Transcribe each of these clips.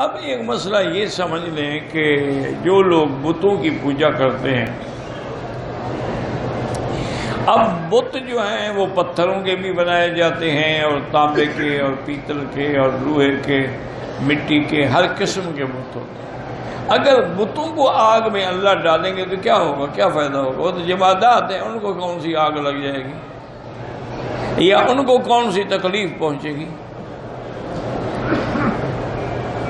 اب ایک مسئلہ یہ سمجھ لیں کہ جو لوگ بتوں کی پوجا کرتے ہیں، اب بت جو ہیں وہ پتھروں کے بھی بنائے جاتے ہیں، اور تانبے کے اور پیتل کے اور لوہے کے، مٹی کے، ہر قسم کے بت ہوتے ہیں۔ اگر بتوں کو آگ میں اللہ ڈالیں گے تو کیا ہوگا، کیا فائدہ ہوگا؟ وہ تو جمادات ہیں، ان کو کون سی آگ لگ جائے گی یا ان کو کون سی تکلیف پہنچے گی؟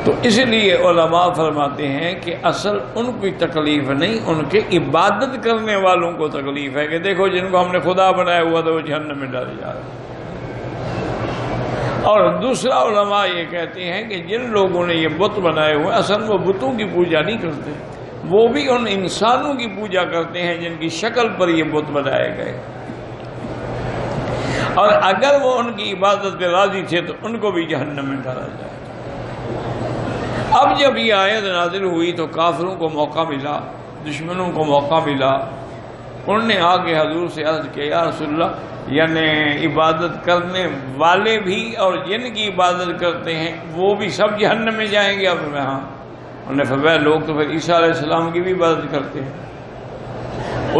تو اس لیے علماء فرماتے ہیں کہ اصل ان کی تکلیف نہیں، ان کے عبادت کرنے والوں کو تکلیف ہے کہ دیکھو جن کو ہم نے خدا بنایا ہوا تھا وہ جہنم میں ڈالے جا رہے ہیں۔ اور دوسرا علماء یہ کہتے ہیں کہ جن لوگوں نے یہ بت بنائے ہوئے اصل وہ بتوں کی پوجا نہیں کرتے، وہ بھی ان انسانوں کی پوجا کرتے ہیں جن کی شکل پر یہ بت بنائے گئے، اور اگر وہ ان کی عبادت پہ راضی تھے تو ان کو بھی جہنم میں ڈالا جائے۔ اب جب یہ آیت نازل ہوئی تو کافروں کو موقع ملا، دشمنوں کو موقع ملا، انہوں نے آ کے حضور سے عرض کیا یا رسول اللہ، یعنی عبادت کرنے والے بھی اور جن کی عبادت کرتے ہیں وہ بھی سب جہنم میں جائیں گے؟ اب میں ہاں، انہوں نے فرمایا لوگ تو پھر عیسیٰ علیہ السلام کی بھی عبادت کرتے ہیں،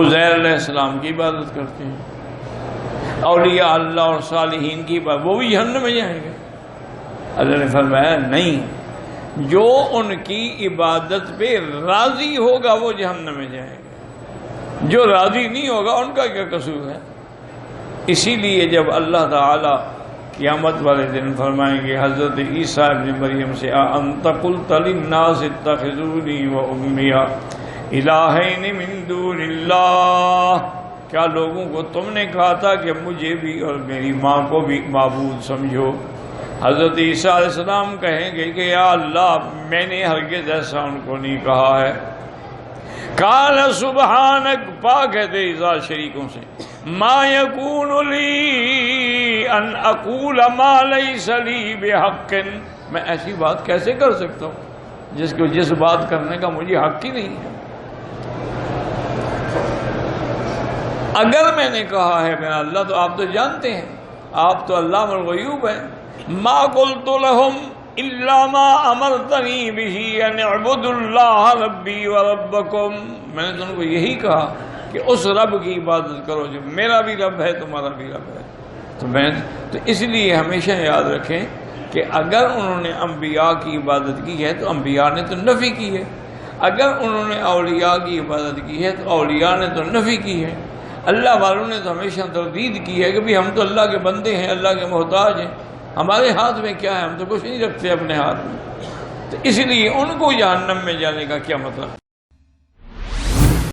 عزیر علیہ السلام کی عبادت کرتے ہیں، اولیاء اللہ اور صالحین کی عبادت، وہ بھی جہنم میں جائیں گے؟ اللہ نے فرمایا نہیں، جو ان کی عبادت پہ راضی ہوگا وہ جہنم میں جائے گا، جو راضی نہیں ہوگا ان کا کیا قصور ہے؟ اسی لیے جب اللہ تعالیٰ قیامت والے دن فرمائیں گے حضرت عیسیٰ ابن مریم سے اَأَنْتَ قُلْتَ لِلنَّاسِ اتَّخِذُونِي وَأُمِّيَ إِلَٰهَيْنِ مِن دُونِ اللَّهِ، کیا لوگوں کو تم نے کہا تھا کہ مجھے بھی اور میری ماں کو بھی معبود سمجھو؟ حضرت عیسیٰ علیہ السلام کہیں گے کہ یا اللہ میں نے ہرگز ایسا ان کو نہیں کہا ہے۔ قال سبحانک، پاک ہے تیری ذات شریکوں سے، ما یکون لی ان اقول ما لیس لی بحق، میں ایسی بات کیسے کر سکتا ہوں جس بات کرنے کا مجھے حق ہی نہیں ہے۔ اگر میں نے کہا ہے میرا اللہ تو آپ تو جانتے ہیں، آپ تو علام الغیوب ہیں۔ ما قلت لهم الا ما امرتنی به ان اعبدوا اللہ ربی وربکم، میں نے تم کو یہی کہا کہ اس رب کی عبادت کرو جو میرا بھی رب ہے تمہارا بھی رب ہے۔ تو اس لیے ہمیشہ یاد رکھیں کہ اگر انہوں نے انبیاء کی عبادت کی ہے تو انبیاء نے تو نفی کی ہے، اگر انہوں نے اولیاء کی عبادت کی ہے تو اولیاء نے تو نفی کی ہے۔ اللہ والوں نے تو ہمیشہ تردید کی ہے کہ بھی ہم تو اللہ کے بندے ہیں، اللہ کے محتاج ہیں، ہمارے ہاتھ میں کیا ہے، ہم تو کچھ نہیں رکھتے اپنے ہاتھ میں۔ تو اس لیے ان کو جہنم میں جانے کا کیا مطلب؟